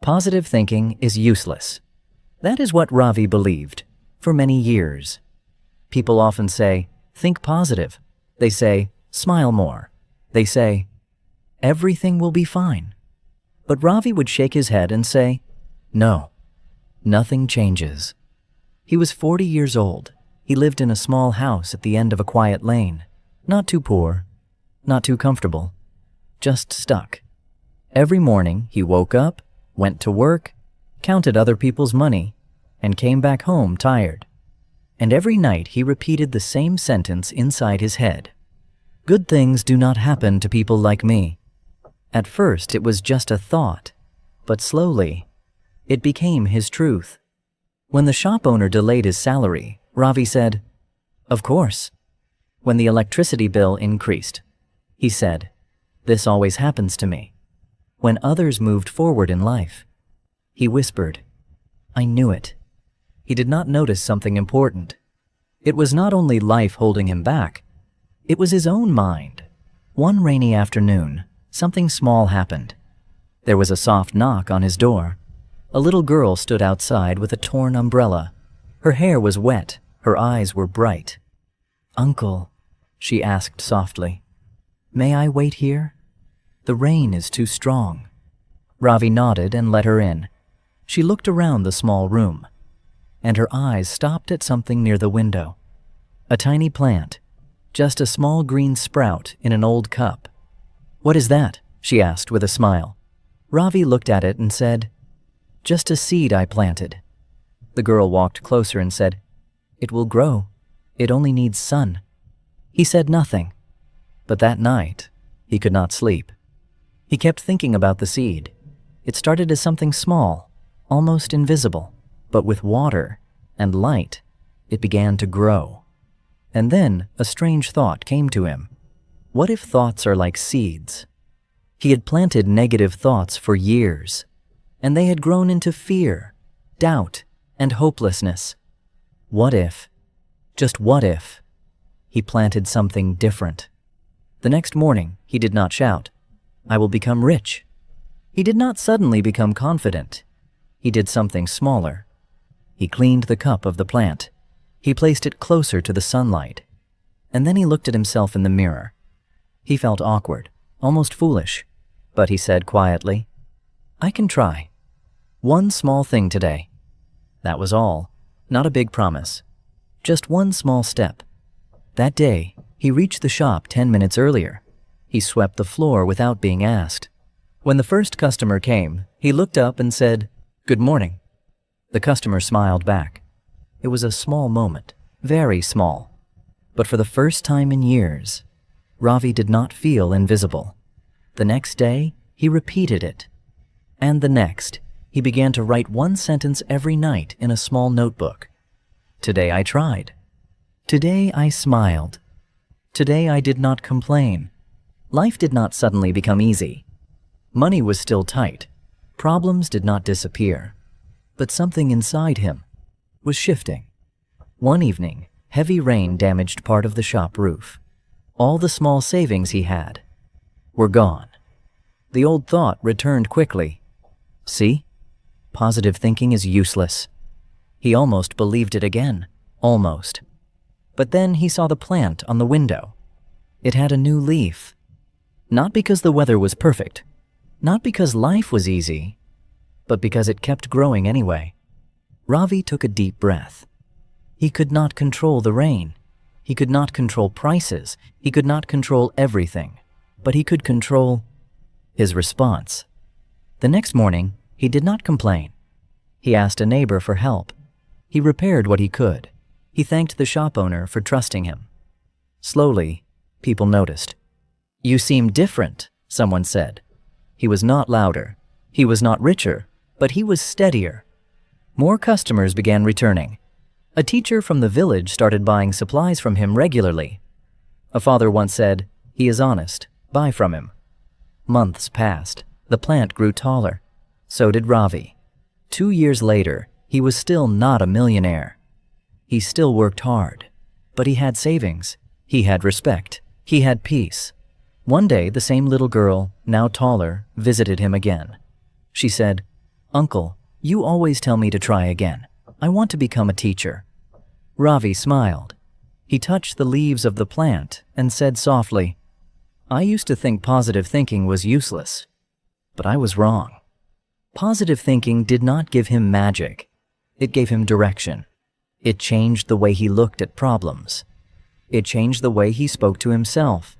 Positive thinking is useless. That is what Ravi believed for many years. People often say, think positive. They say, smile more. They say, everything will be fine. But Ravi would shake his head and say, no, nothing changes. He was 40 years old. He lived in a small house at the end of a quiet lane. Not too poor, not too comfortable, just stuck. Every morning he woke up, went to work, counted other people's money, and came back home tired. And every night he repeated the same sentence inside his head. Good things do not happen to people like me. At first it was just a thought, but slowly it became his truth. When the shop owner delayed his salary, Ravi said, of course. When the electricity bill increased, he said, this always happens to me. When others moved forward in life, he whispered, I knew it. He did not notice something important. It was not only life holding him back, it was his own mind. One rainy afternoon, something small happened. There was a soft knock on his door. A little girl stood outside with a torn umbrella. Her hair was wet, her eyes were bright. Uncle, she asked softly, may I wait here? The rain is too strong. Ravi nodded and let her in. She looked around the small room, and her eyes stopped at something near the window. A tiny plant, just a small green sprout in an old cup. What is that? She asked with a smile. Ravi looked at it and said, just a seed I planted. The girl walked closer and said, it will grow. It only needs sun. He said nothing, but that night he could not sleep. He kept thinking about the seed. It started as something small, almost invisible, but with water and light, it began to grow. And then a strange thought came to him. What if thoughts are like seeds? He had planted negative thoughts for years, and they had grown into fear, doubt, and hopelessness. What if, just what if, he planted something different? The next morning, he did not shout, I will become rich. He did not suddenly become confident. He did something smaller. He cleaned the cup of the plant. He placed it closer to the sunlight. And then he looked at himself in the mirror. He felt awkward, almost foolish, but he said quietly, I can try. One small thing today. That was all, not a big promise. Just one small step. That day, he reached the shop 10 minutes earlier. He swept the floor without being asked. When the first customer came, he looked up and said, Good morning. The customer smiled back. It was a small moment, very small. But for the first time in years, Ravi did not feel invisible. The next day, he repeated it. And the next, he began to write one sentence every night in a small notebook. Today I tried. Today I smiled. Today I did not complain. Life did not suddenly become easy. Money was still tight. Problems did not disappear. But something inside him was shifting. One evening, heavy rain damaged part of the shop roof. All the small savings he had were gone. The old thought returned quickly. See? Positive thinking is useless. He almost believed it again. Almost. But then he saw the plant on the window. It had a new leaf. Not because the weather was perfect. Not because life was easy. But because it kept growing anyway. Ravi took a deep breath. He could not control the rain. He could not control prices. He could not control everything. But he could control his response. The next morning, he did not complain. He asked a neighbor for help. He repaired what he could. He thanked the shop owner for trusting him. Slowly, people noticed. You seem different, someone said. He was not louder. He was not richer, but he was steadier. More customers began returning. A teacher from the village started buying supplies from him regularly. A father once said, he is honest, buy from him. Months passed. The plant grew taller. So did Ravi. 2 years later, he was still not a millionaire. He still worked hard, but he had savings. He had respect. He had peace. One day, the same little girl, now taller, visited him again. She said, "Uncle, you always tell me to try again. I want to become a teacher." Ravi smiled. He touched the leaves of the plant and said softly, "I used to think positive thinking was useless, but I was wrong." Positive thinking did not give him magic. It gave him direction. It changed the way he looked at problems. It changed the way he spoke to himself.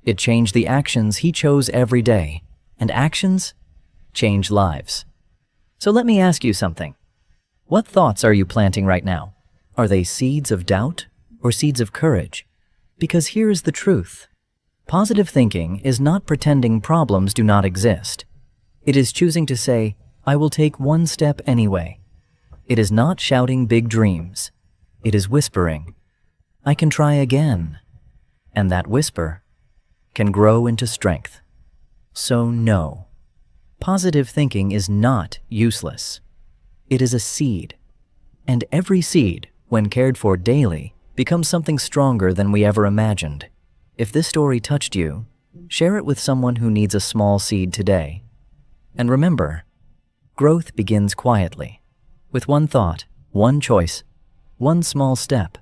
It changed the actions he chose every day. And actions change lives. So let me ask you something. What thoughts are you planting right now? Are they seeds of doubt or seeds of courage? Because here is the truth. Positive thinking is not pretending problems do not exist. It is choosing to say, "I will take one step anyway." It is not shouting big dreams. It is whispering, "I can try again." And that whisper can grow into strength. So no, positive thinking is not useless. It is a seed. And every seed, when cared for daily, becomes something stronger than we ever imagined. If this story touched you, share it with someone who needs a small seed today. And remember, growth begins quietly, with one thought, one choice, one small step.